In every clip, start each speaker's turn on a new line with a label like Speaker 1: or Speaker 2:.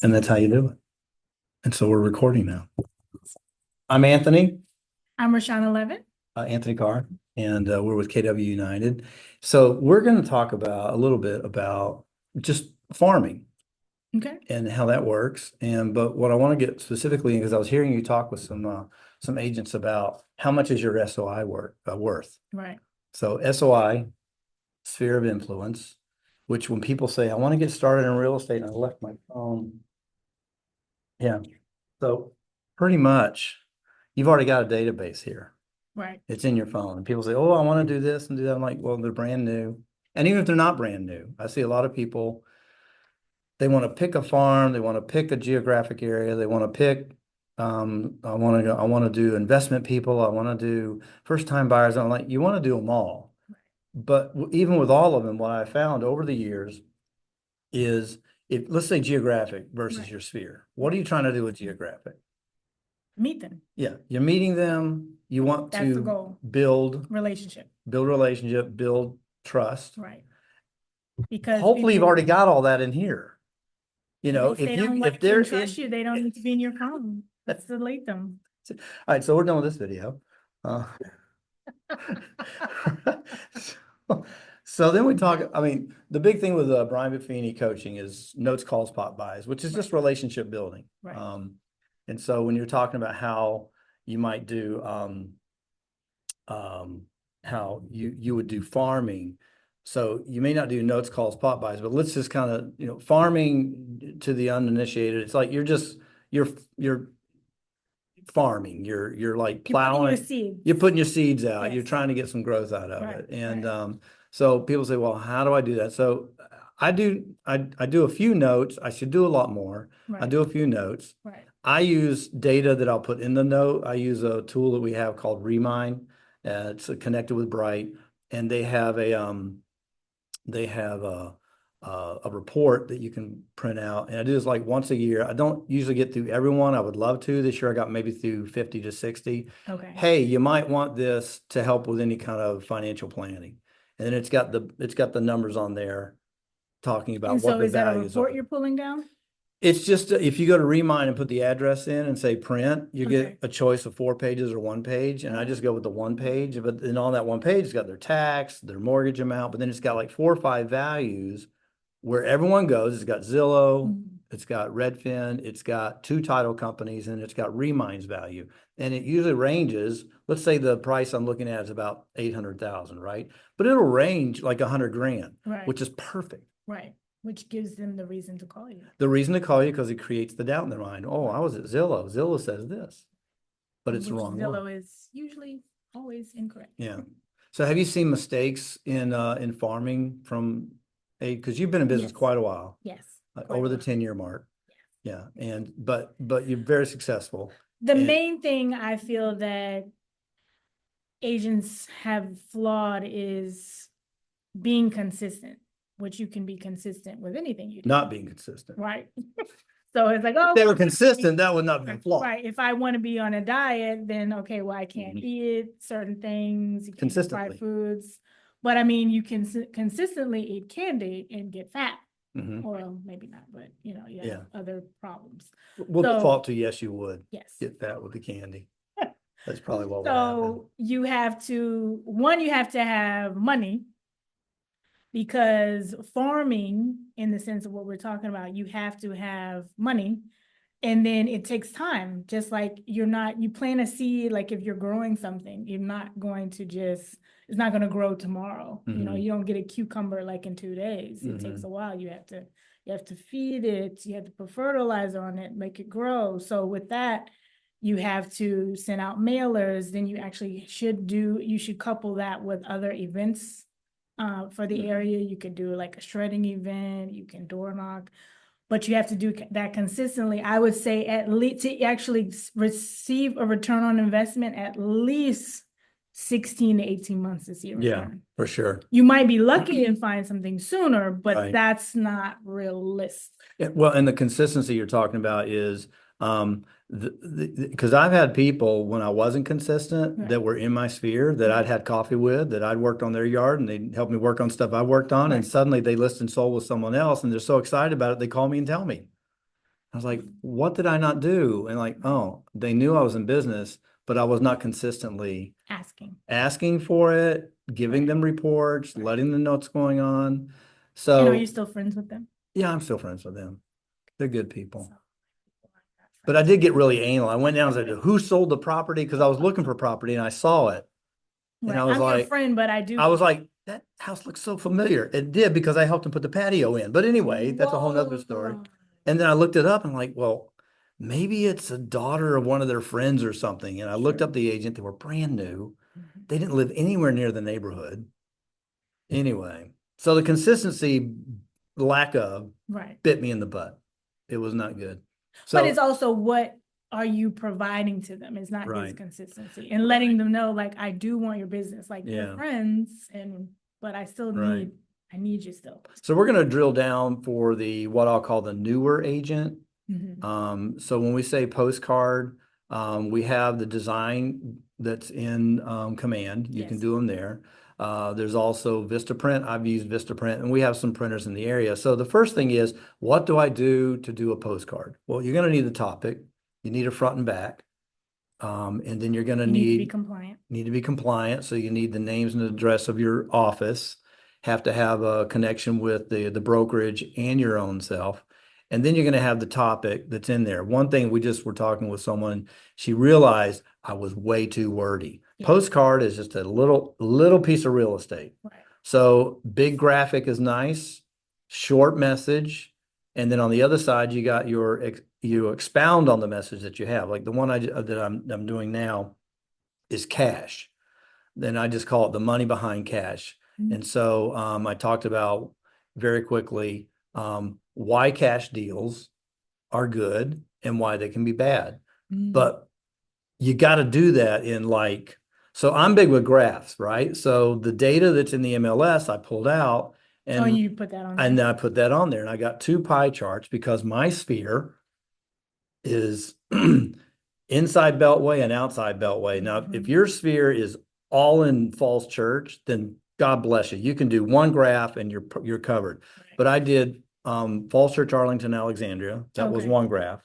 Speaker 1: And that's how you do it. And so we're recording now. I'm Anthony,
Speaker 2: I'm Reshawna Leaven.
Speaker 1: Anthony Carr, and we're with KW United. So we're going to talk about a little bit about just farming
Speaker 2: Okay.
Speaker 1: and how that works. But what I want to get specifically, because I was hearing you talk with some agents about how much is your SOI worth.
Speaker 2: Right.
Speaker 1: So SOI, sphere of influence, which when people say, I want to get started in real estate, and I left my phone. Yeah. So pretty much you've already got a database here.
Speaker 2: Right.
Speaker 1: It's in your phone. And people say, oh, I want to do this and do that. I'm like, well, they're brand new. And even if they're not brand new, I see a lot of people, they want to pick a farm, they want to pick a geographic area, they want to pick, I want to do investment people, I want to do first time buyers. I'm like, you want to do them all. But even with all of them, what I found over the years is if let's say geographic versus
Speaker 2: Right.
Speaker 1: your sphere, what are you trying to do with geographic?
Speaker 2: Meet them.
Speaker 1: Yeah, you're meeting them. You want
Speaker 2: That's the
Speaker 1: to
Speaker 2: goal.
Speaker 1: build
Speaker 2: Relationship.
Speaker 1: relationship, build trust.
Speaker 2: Right. Because
Speaker 1: Hopefully you've already got all that in here. You know,
Speaker 2: if they don't like you and trust you, they don't need to be in your phone. Let's delete them.
Speaker 1: All right, so we're done with this video. So then we talk, I mean, the big thing with Brian Buffini coaching is notes, calls, pop buys, which is just relationship building.
Speaker 2: Right.
Speaker 1: And so when you're talking about how you might do how you would do farming. So you may not do notes, calls, pop buys, but let's just kind of, you know, farming to the uninitiated. It's like you're farming. You're like plowing. You're putting your seeds out.
Speaker 2: Yes.
Speaker 1: You're trying to get some growth out of
Speaker 2: Right.
Speaker 1: it. And so people say, well, how do I do that? So I do a few notes. I should do a lot more.
Speaker 2: Right.
Speaker 1: I do a few notes.
Speaker 2: Right.
Speaker 1: I use data that I'll put in the note. I use a tool that we have called Remind. It's connected with Bright, and they have a report that you can print out. And I do this like once a year. I don't usually get through everyone. I would love to. This year I got maybe through 50 to 60.
Speaker 2: Okay.
Speaker 1: Hey, you might want this to help with any kind of financial planning. And then it's got the numbers on there talking about what the values are.
Speaker 2: And so is that a report you're pulling down?
Speaker 1: It's just if you go to Remind and put the address in and say print, you get a choice of 4 pages or 1 page. And I just go with the 1 page. But then on that 1 page, it's got their tax, their mortgage amount, but then it's got like 4 or 5 values where everyone goes. It's got Zillow, it's got Redfin, it's got 2 title companies, and it's got Remind's value. And it usually ranges, let's say the price I'm looking at is about 800,000, right? But it'll range like 100 grand, which is perfect.
Speaker 2: Right. Which gives them the reason to call you.
Speaker 1: The reason to call you because it creates the doubt in their mind. Oh, I was at Zillow. Zillow says this, but it's the wrong one.
Speaker 2: Zillow is usually always incorrect.
Speaker 1: Yeah. So have you seen mistakes in farming from because you've been in business quite a while?
Speaker 2: Yes.
Speaker 1: Over the 10-year mark. Yeah. And but you're very successful.
Speaker 2: The main thing I feel that agents have flawed is being consistent, which you can be consistent with anything you do.
Speaker 1: Not being consistent.
Speaker 2: Right. So it's like, oh,
Speaker 1: if they were consistent, that would not be a flaw.
Speaker 2: Right. If I want to be on a diet, then okay, well, I can't eat certain things. You can't eat fried foods. But I mean, you can consistently eat candy and get fat. Or maybe not, but you know, you have other problems.
Speaker 1: We'll default to yes, you would.
Speaker 2: Yes.
Speaker 1: Get fat with the candy. That's probably what would happen.
Speaker 2: So you have to have money. Because farming, in the sense of what we're talking about, you have to have money, and then it takes time. Just like you plant a seed, like if you're growing something, you're not going to it's not going to grow tomorrow. You know, you don't get a cucumber like in 2 days. It takes a while. You have to feed it. You have to put fertilizer on it, make it grow. So with that, you have to send out mailers. Then you actually should couple that with other events. For the area, you could do like a shredding event, you can door knock, but you have to do that consistently. I would say at least to actually receive a return on investment, at least 16 to 18 months to see a return.
Speaker 1: Yeah, for sure.
Speaker 2: You might be lucky and find something sooner, but that's not realistic.
Speaker 1: Yeah, well, and the consistency you're talking about is because I've had people when I wasn't consistent that were in my sphere that I'd had coffee with, that I'd worked on their yard, and they helped me work on stuff I worked on, and suddenly they list and sold with someone else, and they're so excited about it, they call me and tell me. I was like, what did I not do? And like, oh, they knew I was in business, but I was not consistently asking for it, giving them reports, letting them know what's going on.
Speaker 2: And are you
Speaker 1: So
Speaker 2: still friends with them?
Speaker 1: yeah, I'm still friends with them. They're good people.
Speaker 2: So,
Speaker 1: But I did get really anal. I went down and said, who sold the property? Because I was looking for property and I saw it. And I was
Speaker 2: I'm your
Speaker 1: like,
Speaker 2: friend, but
Speaker 1: that house looks so familiar. It did because I helped him put the patio in. But anyway, that's a whole nother story. And then I looked it up and I'm like, well, maybe it's a daughter of one of their friends or something. And I looked up the agent. They were brand new. They didn't live anywhere near the neighborhood. Anyway, so the consistency lack of bit me in the butt. It was not good. So,
Speaker 2: but it's also what are you providing to them? It's not this consistency and letting them know, like, I do want your business, like we're friends, but I still I need you still.
Speaker 1: So we're going to drill down for what I'll call the newer agent. So when we say postcard, we have the design that's in Command. You can do them there. There's also Vistaprint. I've used Vistaprint, and we have some printers in the area. So the first thing is, what do I do to do a postcard? Well, you're going to need the topic. You need a front and back. And then you're going to need to be compliant. So you need the names and address of your office, have to have a connection with the brokerage and your own self. And then you're going to have the topic that's in there. One thing, we just were talking with someone, she realized I was way too wordy. Postcard is just a little piece of real estate. So big graphic is nice, short message. And then on the other side, you got you expound on the message that you have. Like the one that I'm doing now is cash. Then I just call it the money behind cash. And so I talked about very quickly why cash deals are good and why they can be bad. But you got to do that so I'm big with graphs, right? So the data that's in the MLS, I pulled out and
Speaker 2: you put that on there.
Speaker 1: And then I put that on there, and I got 2 pie charts because my sphere is inside Beltway and outside Beltway. Now, if your sphere is all in Falls Church, then God bless you. You can do one graph and you're covered. But I did Falls Church, Arlington, Alexandria. That was one graph.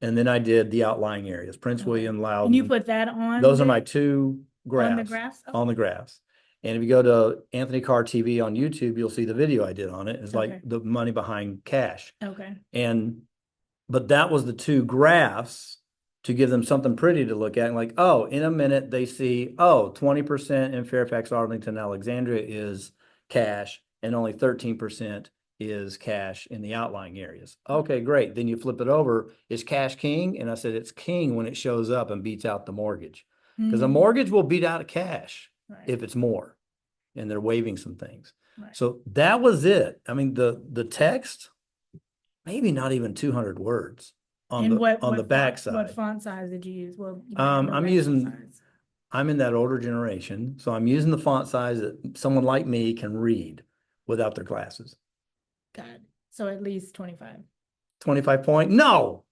Speaker 1: And then I did the outlying areas, Prince William, Loudon.
Speaker 2: And you put that on?
Speaker 1: Those are my 2 graphs.
Speaker 2: On the graphs?
Speaker 1: On the graphs. And if you go to Anthony Carr TV on YouTube, you'll see the video I did on it. It's like the money behind cash. But that was the 2 graphs to give them something pretty to look at. And like, oh, in a minute they see, 20% in Fairfax, Arlington, Alexandria is cash, and only 13% is cash in the outlying areas. Okay, great. Then you flip it over. Is cash king? And I said, it's king when it shows up and beats out the mortgage. Because a mortgage will beat out a cash if it's more. And they're waiving some things. So that was it. I mean, the text, maybe not even 200 words on the back side.
Speaker 2: What font size did you use? Well,
Speaker 1: I'm in that older generation, so I'm using the font size that someone like me can read without their glasses.
Speaker 2: Got it. So at least 25.
Speaker 1: 25 point? No.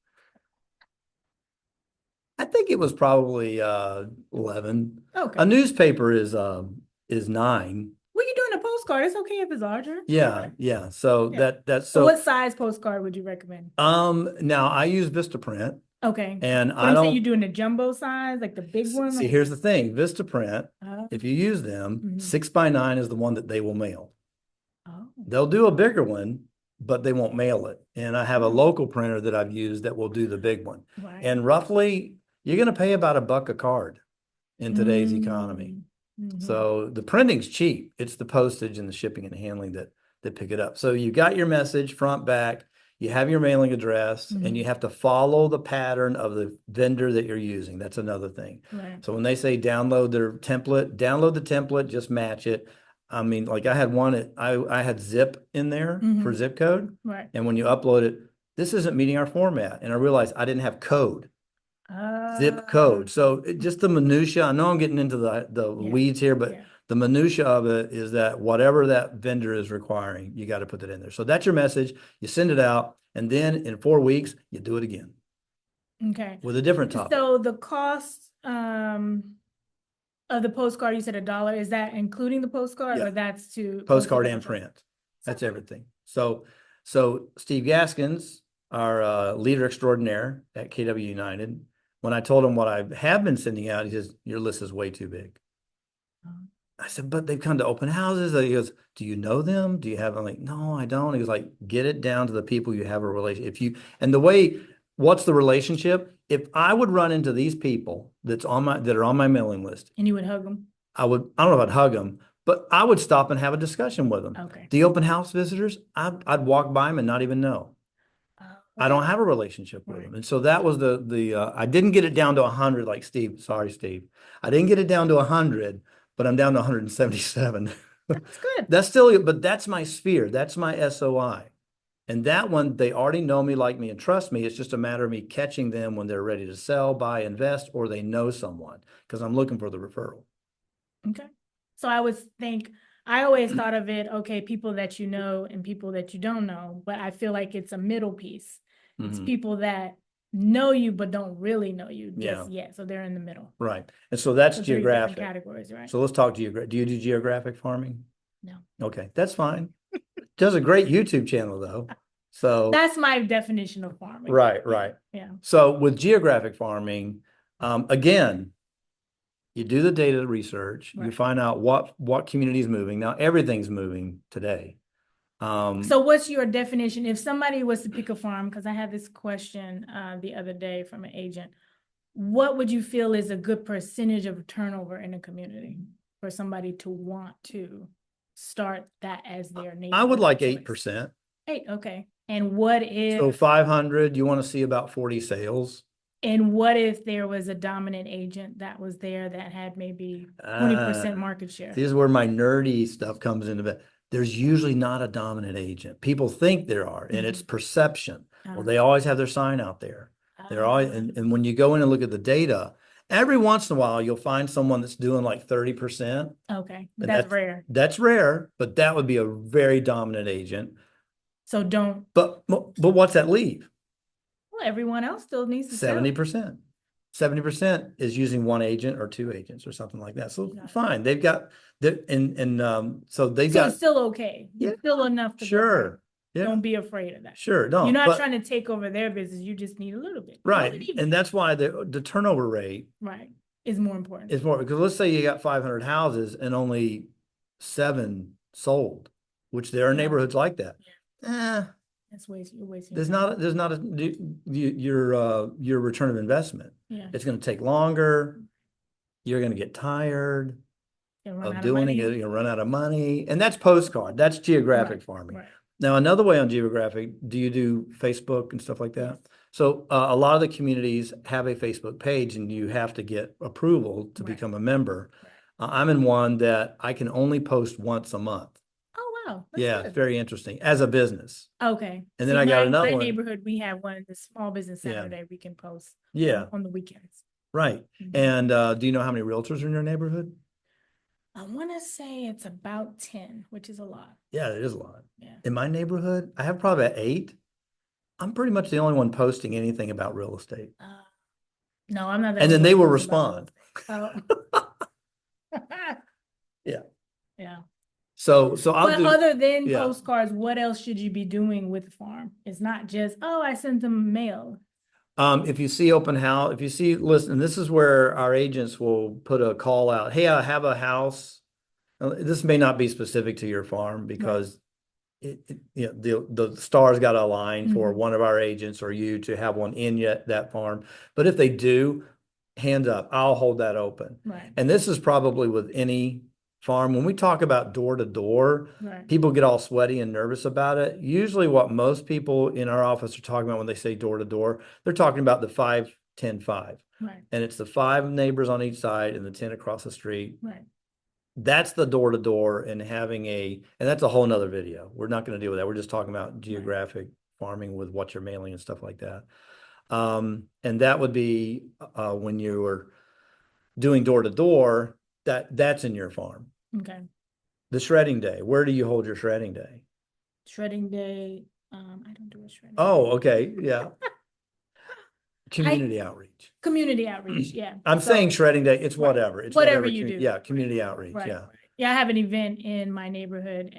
Speaker 1: I think it was probably 11.
Speaker 2: Okay.
Speaker 1: A newspaper is 9.
Speaker 2: Well, you're doing a postcard. It's okay if it's larger.
Speaker 1: Yeah. So that's
Speaker 2: so. What size postcard would you recommend?
Speaker 1: Now I use Vistaprint.
Speaker 2: Okay.
Speaker 1: And
Speaker 2: I don't. You're doing a jumbo size, like the big one.
Speaker 1: See, here's the thing: Vistaprint. If you use them, 6x9 is the one that they will mail. They'll do a bigger one, but they won't mail it. And I have a local printer that I've used that will do the big one. And roughly, you're going to pay about $1 a card in today's economy. So the printing's cheap. It's the postage and the shipping and handling that pick it up. So you got your message front, back, you have your mailing address, and you have to follow the pattern of the vendor that you're using. That's another thing. So when they say download their template, download the template, just match it. I mean, like I had one, I had zip in there for zip code. And when you upload it, this isn't meeting our format. And I realized I didn't have code. Zip code. So just the minutia. I know I'm getting into the weeds here, but the minutia of it is that whatever that vendor is requiring, you got to put it in there. So that's your message. You send it out, and then in 4 weeks, you do it again.
Speaker 2: Okay.
Speaker 1: With a different topic.
Speaker 2: So the cost of the postcard, you said $1. Is that including the postcard, or that's to
Speaker 1: postcard and print? That's everything. So Steve Gaskins our leader extraordinaire at KW United, when I told him what I have been sending out, he says, your list is way too big. I said, but they've come to open houses. He goes, do you know them? Do you have? I'm like, no, I don't. He was like, get it down to the people you have a relationship. And the way, what's the relationship? If I would run into these people that are on my mailing list,
Speaker 2: And you would hug them?
Speaker 1: I don't know if I'd hug them, but I would stop and have a discussion with them.
Speaker 2: Okay.
Speaker 1: The open house visitors, I'd walk by them and not even know. I don't have a relationship with them. And so that was I didn't get it down to 100 like Steve. Sorry, Steve. I didn't get it down to 100, but I'm down to 177.
Speaker 2: That's good.
Speaker 1: That's still, but that's my sphere. That's my SOI. And that one, they already know me, like me, and trust me. It's just a matter of me catching them when they're ready to sell, buy, invest, or they know someone, because I'm looking for the referral.
Speaker 2: Okay. So I always thought of it, okay, people that you know and people that you don't know, but I feel like it's a middle piece. It's people that know you, but don't really know you just yet. So they're in the middle.
Speaker 1: Right. And so that's
Speaker 2: So
Speaker 1: geographic.
Speaker 2: Categories, right?
Speaker 1: So let's talk geographic. Do you do geographic farming?
Speaker 2: No.
Speaker 1: Okay, that's fine. Does a great YouTube channel though. So
Speaker 2: that's my definition of farming.
Speaker 1: Right.
Speaker 2: Yeah.
Speaker 1: So with geographic farming, again, you do the data research, you find out what community is moving. Now everything's moving today.
Speaker 2: So what's your definition? If somebody was to pick a farm, because I had this question the other day from an agent, what would you feel is a good percentage of turnover in a community for somebody to want to start that as their neighborhood?
Speaker 1: I would like 8%.
Speaker 2: 8, okay. And what if?
Speaker 1: So 500, you want to see about 40 sales.
Speaker 2: And what if there was a dominant agent that was there that had maybe 20% market share?
Speaker 1: This is where my nerdy stuff comes into it. There's usually not a dominant agent. People think there are, and it's perception. Well, they always have their sign out there. They're always, and when you go in and look at the data, every once in a while you'll find someone that's doing like 30%.
Speaker 2: Okay, that's rare.
Speaker 1: That's rare, but that would be a very dominant agent.
Speaker 2: So don't.
Speaker 1: But what's that leave?
Speaker 2: Well, everyone else still needs to
Speaker 1: 70%. 70% is using one agent or two agents or something like that. So fine, they've got so they've got.
Speaker 2: It's still okay. It's still enough to.
Speaker 1: Sure.
Speaker 2: Yeah. Don't be afraid of that.
Speaker 1: Sure. No,
Speaker 2: you're not trying to take over their business. You just need a little bit.
Speaker 1: Right. And that's why the turnover rate.
Speaker 2: Right. Is more important.
Speaker 1: Is more because let's say you got 500 houses and only 7 sold, which there are neighborhoods like that.
Speaker 2: Yeah. That's wasting.
Speaker 1: There's not your return of investment.
Speaker 2: Yeah.
Speaker 1: It's going to take longer. You're going to get tired of doing it. You're going to run out of money. And that's postcard. That's geographic farming. Right. Now, another way on geographic, do you do Facebook and stuff like that? So a lot of the communities have a Facebook page and you have to get approval to become a member. I'm in one that I can only post once a month.
Speaker 2: Oh, wow.
Speaker 1: That's good. Very interesting as a business.
Speaker 2: Okay.
Speaker 1: And then I got another one.
Speaker 2: My neighborhood, we have one, the small business Saturday we can post on the weekends.
Speaker 1: Right. And do you know how many realtors are in your neighborhood?
Speaker 2: I want to say it's about 10, which is a lot.
Speaker 1: Yeah, it is a lot.
Speaker 2: Yeah.
Speaker 1: In my neighborhood, I have probably 8. I'm pretty much the only one posting anything about real estate.
Speaker 2: No, I'm not.
Speaker 1: And then they will respond. Yeah.
Speaker 2: Yeah.
Speaker 1: So
Speaker 2: other than postcards, what else should you be doing with the farm? It's not just, I sent them mail.
Speaker 1: If you see open house, listen, this is where our agents will put a call out. Hey, I have a house. This may not be specific to your farm because the stars got to align for one of our agents or you to have one in that farm. But if they do, hands up, I'll hold that open.
Speaker 2: Right.
Speaker 1: And this is probably with any farm. When we talk about door to door, people get all sweaty and nervous about it. Usually what most people in our office are talking about when they say door to door, they're talking about the 5, 10, 5.
Speaker 2: Right.
Speaker 1: And it's the 5 neighbors on each side and the 10 across the street.
Speaker 2: Right.
Speaker 1: That's the door to door and and that's a whole nother video. We're not going to deal with that. We're just talking about geographic farming with what you're mailing and stuff like that. And that would be when you were doing door to door, that's in your farm.
Speaker 2: Okay.
Speaker 1: The shredding day. Where do you hold your shredding day?
Speaker 2: Shredding day. I don't do a shredding.
Speaker 1: Oh, okay. Yeah. Community outreach.
Speaker 2: Community outreach. Yeah.
Speaker 1: I'm saying shredding day. It's whatever. It's
Speaker 2: whatever you do.
Speaker 1: Yeah. Community outreach.
Speaker 2: Right.
Speaker 1: Yeah.
Speaker 2: Yeah. I have an event in my neighborhood.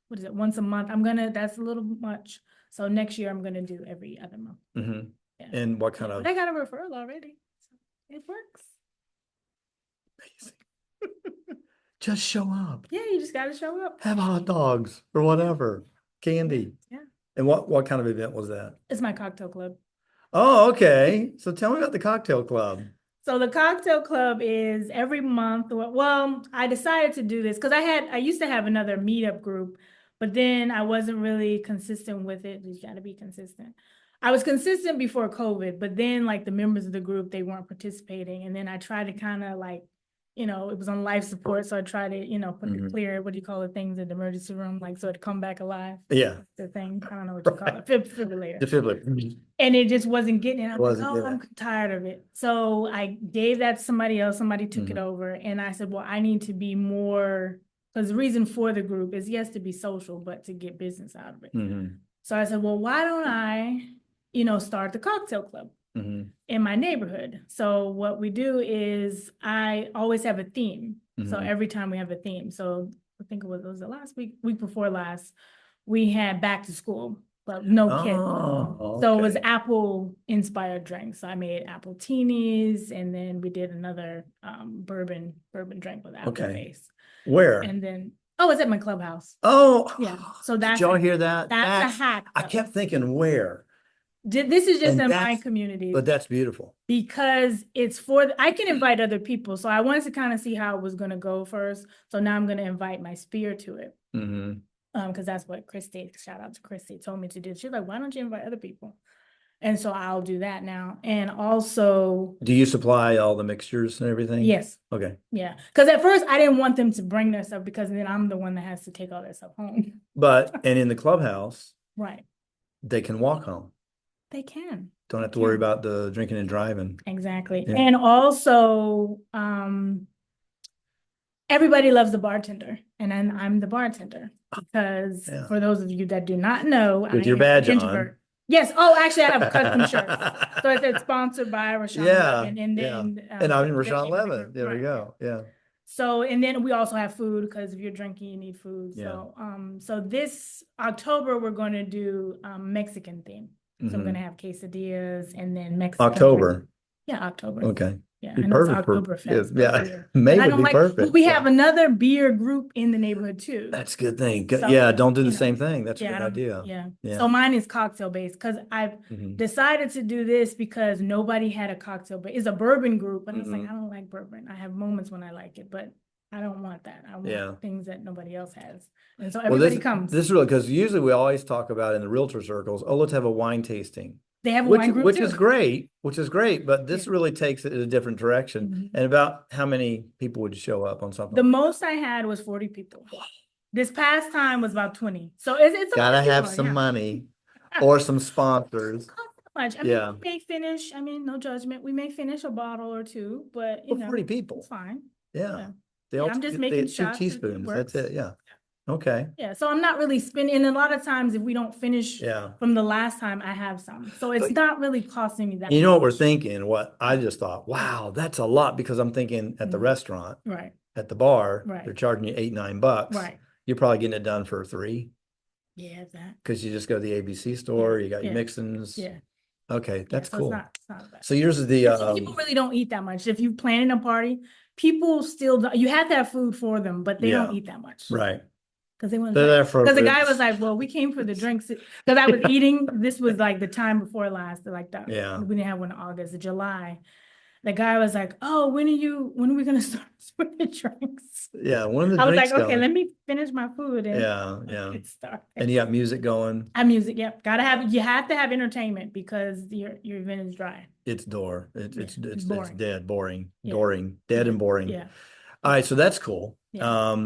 Speaker 2: What is it? Once a month. That's a little much. So next year I'm gonna do every other month.
Speaker 1: Mhm.
Speaker 2: Yeah.
Speaker 1: And what kind
Speaker 2: But
Speaker 1: of?
Speaker 2: I got a referral already. So it works.
Speaker 1: Just show up,
Speaker 2: Yeah, you just gotta show up.
Speaker 1: have hot dogs or whatever, candy.
Speaker 2: Yeah.
Speaker 1: And what kind of event was that?
Speaker 2: It's my cocktail club.
Speaker 1: Oh, okay. So tell me about the cocktail club.
Speaker 2: So the cocktail club is every month. Well, I decided to do this because I used to have another meetup group, but then I wasn't really consistent with it. You got to be consistent. I was consistent before COVID, but then like the members of the group, they weren't participating. And then I tried to kind of like, it was on life support. So I tried to, put the clear, what do you call the things in the emergency room? Like, so it'd come back alive.
Speaker 1: Yeah.
Speaker 2: The thing, I don't know what you call it, defibrillator.
Speaker 1: Defibrillator.
Speaker 2: And it just wasn't getting it. I'm like,
Speaker 1: Wasn't,
Speaker 2: oh,
Speaker 1: yeah.
Speaker 2: I'm tired of it. So I gave that to somebody else. Somebody took it
Speaker 1: Mhm.
Speaker 2: over. And I said, well, I need to be more, because the reason for the group is yes, to be social, but to get business out of it.
Speaker 1: Mhm.
Speaker 2: So I said, well, why don't I, start the cocktail club
Speaker 1: Mhm.
Speaker 2: in my neighborhood? So what we do is I always have a theme. So
Speaker 1: Mhm.
Speaker 2: every time we have a theme. So I think it was the last week before last, we had back to school, but no kids.
Speaker 1: Oh,
Speaker 2: So it was
Speaker 1: okay.
Speaker 2: apple inspired drinks. So I made apple teenies, and then we did another bourbon drink with apple
Speaker 1: Okay.
Speaker 2: base.
Speaker 1: Where?
Speaker 2: And then it's at my clubhouse.
Speaker 1: Oh,
Speaker 2: Yeah. So
Speaker 1: did
Speaker 2: that's
Speaker 1: y'all hear that?
Speaker 2: that's a hack.
Speaker 1: I
Speaker 2: though.
Speaker 1: kept thinking where,
Speaker 2: This is just
Speaker 1: and
Speaker 2: in my
Speaker 1: that's-
Speaker 2: community.
Speaker 1: but that's beautiful.
Speaker 2: Because it's I can invite other people. So I wanted to kind of see how it was going to go first. So now I'm going to invite my spear to it.
Speaker 1: Mhm.
Speaker 2: Because that's what Christy, shout out to Christy, told me to do. She's like, why don't you invite other people? And so I'll do that now. And also,
Speaker 1: Do you supply all the mixtures and everything?
Speaker 2: yes,
Speaker 1: Okay.
Speaker 2: yeah. Because at first I didn't want them to bring their stuff because then I'm the one that has to take all their stuff home.
Speaker 1: And in the clubhouse,
Speaker 2: Right.
Speaker 1: they can walk home.
Speaker 2: They can.
Speaker 1: Don't have to worry about the drinking and driving.
Speaker 2: Exactly.
Speaker 1: Yeah.
Speaker 2: And also, everybody loves the bartender, and then I'm the bartender because
Speaker 1: Yeah.
Speaker 2: for those of you that do not know,
Speaker 1: With your badge on.
Speaker 2: introvert. Yes. Oh, actually, I have custom shirts. So it's sponsored by Reshawna
Speaker 1: Yeah,
Speaker 2: Leaven, and then
Speaker 1: And I'm
Speaker 2: the
Speaker 1: Reshawna
Speaker 2: name of the
Speaker 1: Leaven.
Speaker 2: group.
Speaker 1: There we
Speaker 2: Right,
Speaker 1: go.
Speaker 2: yeah.
Speaker 1: Yeah.
Speaker 2: So, and then we also have food because if you're drinking, you need food.
Speaker 1: Yeah.
Speaker 2: So this October we're going to do Mexican theme. So we're
Speaker 1: Mhm.
Speaker 2: going to have quesadillas and then Mexican.
Speaker 1: October.
Speaker 2: Yeah, October.
Speaker 1: Okay.
Speaker 2: Yeah,
Speaker 1: Be
Speaker 2: I know it's
Speaker 1: perfect for-
Speaker 2: Oktoberfest.
Speaker 1: yeah, May
Speaker 2: I
Speaker 1: would
Speaker 2: don't
Speaker 1: be
Speaker 2: like,
Speaker 1: perfect.
Speaker 2: but we
Speaker 1: Yeah.
Speaker 2: have another beer group in the neighborhood too.
Speaker 1: That's a good thing.
Speaker 2: So,
Speaker 1: Yeah, don't do the
Speaker 2: you know,
Speaker 1: same thing. That's a
Speaker 2: Yeah, I
Speaker 1: good
Speaker 2: don't-
Speaker 1: idea.
Speaker 2: Yeah.
Speaker 1: Yeah.
Speaker 2: So mine is cocktail based because I've
Speaker 1: Mhm.
Speaker 2: decided to do this because nobody had a cocktail, but it's a bourbon group. And I was like,
Speaker 1: Mhm.
Speaker 2: I don't like bourbon. I have moments when I like it, but I don't want that. I want
Speaker 1: Yeah.
Speaker 2: things that nobody else has. And so
Speaker 1: Well,
Speaker 2: everybody comes.
Speaker 1: This is really, because usually we always talk about in the realtor circles, oh, let's have a wine tasting.
Speaker 2: They have a wine group
Speaker 1: Which
Speaker 2: too.
Speaker 1: is great, but this really takes it in a different direction.
Speaker 2: Mhm.
Speaker 1: And about how many people would show up on something?
Speaker 2: The most I had was 40 people. This past time was about 20. So it's a lot
Speaker 1: Gotta
Speaker 2: of
Speaker 1: have
Speaker 2: people,
Speaker 1: some
Speaker 2: yeah.
Speaker 1: money or some sponsors.
Speaker 2: Not that much. I mean,
Speaker 1: Yeah.
Speaker 2: we may finish, no judgment. We may finish a bottle or two, but
Speaker 1: Well, 40 people.
Speaker 2: it's fine.
Speaker 1: Yeah.
Speaker 2: Yeah.
Speaker 1: They
Speaker 2: Yeah,
Speaker 1: all
Speaker 2: I'm just
Speaker 1: they
Speaker 2: making
Speaker 1: had two
Speaker 2: shots. It
Speaker 1: teaspoons. That's
Speaker 2: works.
Speaker 1: it. Yeah. Okay.
Speaker 2: Yeah, so I'm not really spending, and a lot of times if we don't finish
Speaker 1: Yeah.
Speaker 2: from the last time, I have some. So it's
Speaker 1: But-
Speaker 2: not really costing me that
Speaker 1: You know what we're
Speaker 2: much.
Speaker 1: thinking? What I just thought, wow, that's a lot, because I'm thinking at the
Speaker 2: Mhm.
Speaker 1: restaurant,
Speaker 2: Right,
Speaker 1: at the bar,
Speaker 2: Right.
Speaker 1: they're charging you $8-9.
Speaker 2: right.
Speaker 1: You're probably getting it done for $3
Speaker 2: Yeah, that.
Speaker 1: because you just go to the ABC store, you got your
Speaker 2: yeah,
Speaker 1: mixins.
Speaker 2: Yeah.
Speaker 1: Okay, that's
Speaker 2: so
Speaker 1: cool.
Speaker 2: It's not bad.
Speaker 1: So yours is the
Speaker 2: People really don't eat that much. If you're planning a party, people still, you have to have food for them, but they don't
Speaker 1: Yeah.
Speaker 2: eat that much.
Speaker 1: right.
Speaker 2: Because they want
Speaker 1: They're there for
Speaker 2: because the guy
Speaker 1: ribs.
Speaker 2: was like, well, we came for the drinks. Because I was eating, this was like the time before last, like that.
Speaker 1: Yeah.
Speaker 2: We didn't have one in August, July. The guy was like, oh, when are we gonna start with the drinks?
Speaker 1: Yeah, one of the
Speaker 2: I was
Speaker 1: drinks
Speaker 2: like, okay,
Speaker 1: going.
Speaker 2: let me finish my food and
Speaker 1: Yeah.
Speaker 2: get started.
Speaker 1: And you got music going.
Speaker 2: Music, yep. You have to have entertainment because your event is dry.
Speaker 1: It's door. It's
Speaker 2: boring.
Speaker 1: dead, boring,
Speaker 2: Yeah.
Speaker 1: boring, dead and boring.
Speaker 2: Yeah.
Speaker 1: All right, so that's cool.
Speaker 2: Yeah.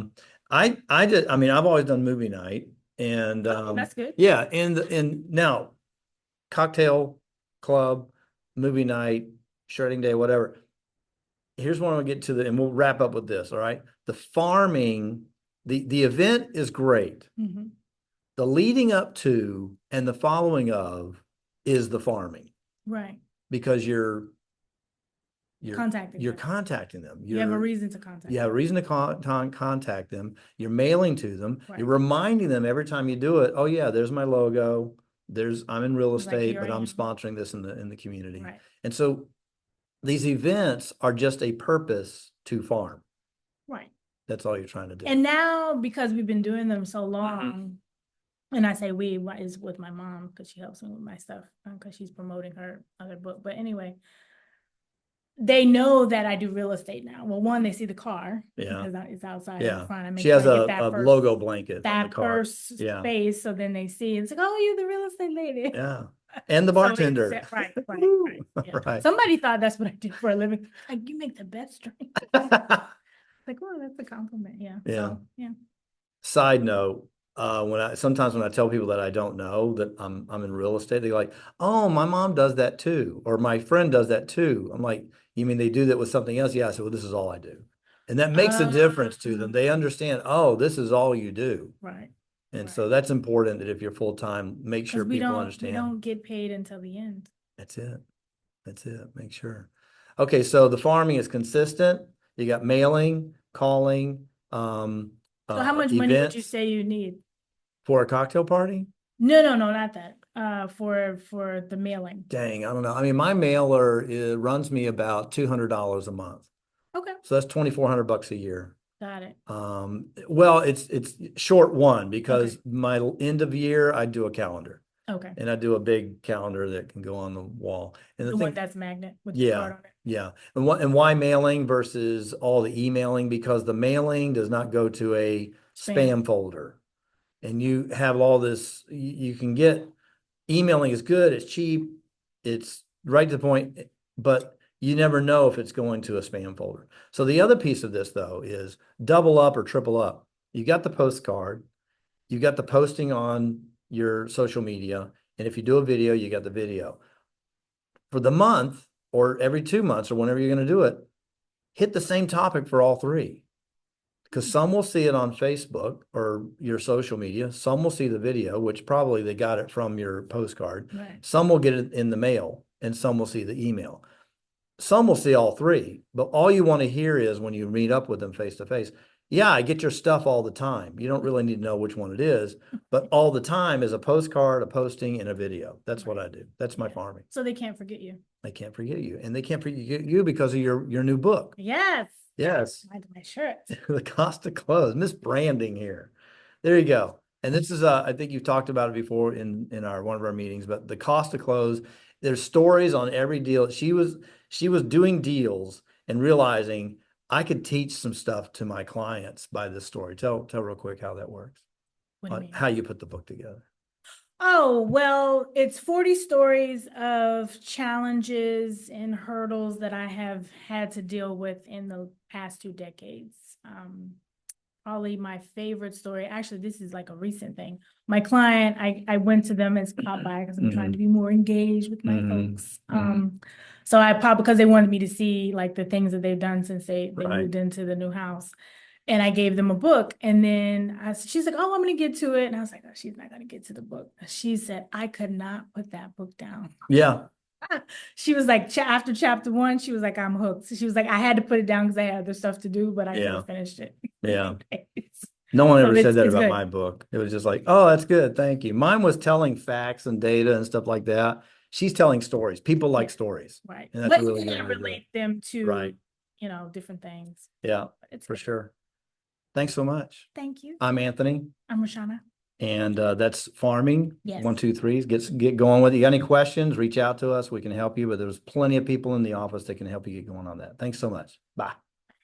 Speaker 1: I've always done movie night, and
Speaker 2: that's good.
Speaker 1: Yeah, and now cocktail club, movie night, shredding day, whatever. Here's what I'm gonna get to and we'll wrap up with this. All right, the farming, the event is great.
Speaker 2: Mhm.
Speaker 1: The leading up to and the following of is the farming,
Speaker 2: Right.
Speaker 1: because you're
Speaker 2: Contacting them.
Speaker 1: contacting them.
Speaker 2: You have a reason to contact
Speaker 1: You have a reason to contact them. You're mailing to them.
Speaker 2: Right.
Speaker 1: You're reminding them every time you do it. Oh yeah, there's my logo. I'm in real
Speaker 2: It's like,
Speaker 1: estate,
Speaker 2: here
Speaker 1: but
Speaker 2: I
Speaker 1: I'm
Speaker 2: am.
Speaker 1: sponsoring this in the community.
Speaker 2: Right.
Speaker 1: And so these events are just a purpose to farm.
Speaker 2: Right.
Speaker 1: That's all you're trying to do.
Speaker 2: And now, because we've been doing them so long, and I say we is with my mom because she helps me with my stuff because she's promoting her other book. But anyway, they know that I do real estate now. Well, one, they see the car because it's outside in
Speaker 1: Yeah.
Speaker 2: front. I make
Speaker 1: She has
Speaker 2: sure I get
Speaker 1: a
Speaker 2: that first,
Speaker 1: logo blanket on the
Speaker 2: that
Speaker 1: car.
Speaker 2: first
Speaker 1: Yeah.
Speaker 2: space. So then they see it's like, oh, you're the real estate lady.
Speaker 1: Yeah. And the
Speaker 2: So
Speaker 1: bartender.
Speaker 2: right. Yeah.
Speaker 1: Right.
Speaker 2: Somebody thought that's what I did for a living. Like, you make the best drink. Like, oh, that's a compliment. Yeah.
Speaker 1: Yeah.
Speaker 2: So, yeah.
Speaker 1: Side note, sometimes when I tell people that I don't know that I'm in real estate, they're like, "Oh, my mom does that too," or "My friend does that too." I'm like, "You mean they do that with something else?" Yeah. I said, "Well, this is all I do," and that makes a difference to them. They understand, oh, this is all you do.
Speaker 2: Right.
Speaker 1: And so that's important that if you're full time, make sure people
Speaker 2: We
Speaker 1: understand.
Speaker 2: don't get paid until the end.
Speaker 1: That's it. That's it. Make sure. Okay, so the farming is consistent. You got mailing, calling,
Speaker 2: So how much money would you
Speaker 1: events
Speaker 2: say you need?
Speaker 1: for a cocktail party?
Speaker 2: No, not that. For the mailing.
Speaker 1: Dang, I don't know. I mean, my mailer runs me about $200 a month.
Speaker 2: Okay,
Speaker 1: So that's $2,400 a year.
Speaker 2: got it.
Speaker 1: Well, it's short one because my end of year I do a calendar.
Speaker 2: Okay.
Speaker 1: And I do a big calendar that can go on the wall. And
Speaker 2: The one that's magnet with the card on it.
Speaker 1: Yeah. And why mailing versus all the emailing? Because the mailing does not go to a spam folder. And you have all this, you can get, emailing is good, it's cheap, it's right to the point, but you never know if it's going to a spam folder. So the other piece of this though is double up or triple up. You got the postcard, you got the posting on your social media, and if you do a video, you got the video. For the month or every 2 months or whenever you're going to do it, hit the same topic for all three. Because some will see it on Facebook or your social media. Some will see the video, which probably they got it from your postcard.
Speaker 2: Right.
Speaker 1: Some will get it in the mail and some will see the email. Some will see all three, but all you want to hear is when you meet up with them face to face. Yeah, I get your stuff all the time. You don't really need to know which one it is, but all the time is a postcard, a posting, and a video. That's what I do. That's my farming.
Speaker 2: So they can't forget you.
Speaker 1: They can't forget you. And they can't forget you because of your new book.
Speaker 2: Yes.
Speaker 1: Yes.
Speaker 2: My shirt.
Speaker 1: The cost of clothes, misbranding here. There you go. And this is, I think you've talked about it before in one of our meetings, but the cost of clothes, there's stories on every deal. She was doing deals and realizing I could teach some stuff to my clients by this story. Tell real quick how that works.
Speaker 2: What do you mean?
Speaker 1: How you put the book together.
Speaker 2: Oh, well, it's 40 stories of challenges and hurdles that I have had to deal with in the past 2 decades. Probably my favorite story, actually, this is like a recent thing. My client, I went to them as pop by because I'm trying to be more engaged with my folks. So I popped because they wanted me to see like the things that they've done since they moved into the new house. And I gave them a book, and then she's like, "Oh, I'm going to get to it." And I was like, "Oh, she's not going to get to the book." She said, "I could not put that book down."
Speaker 1: Yeah.
Speaker 2: She was like, after chapter 1, she was like, "I'm hooked." So she was like, "I had to put it down because I had other stuff to do, but I could have finished it."
Speaker 1: Yeah. No one ever said that about
Speaker 2: good.
Speaker 1: my book. It was just like, "Oh, that's good. Thank you." Mine was telling facts and data and stuff like that. She's telling stories. People like stories.
Speaker 2: Right.
Speaker 1: And that's
Speaker 2: But
Speaker 1: really
Speaker 2: you
Speaker 1: good.
Speaker 2: can relate them to, different things.
Speaker 1: Yeah,
Speaker 2: It's
Speaker 1: for
Speaker 2: good.
Speaker 1: sure. Thanks so much.
Speaker 2: Thank you.
Speaker 1: I'm Anthony.
Speaker 2: I'm Reshawna.
Speaker 1: And that's farming.
Speaker 2: Yes.
Speaker 1: 1, 2, 3. Get going with it. You got any questions? Reach out to us. We can help you. But there's plenty of people in the office that can help you get going on that. Thanks so much. Bye.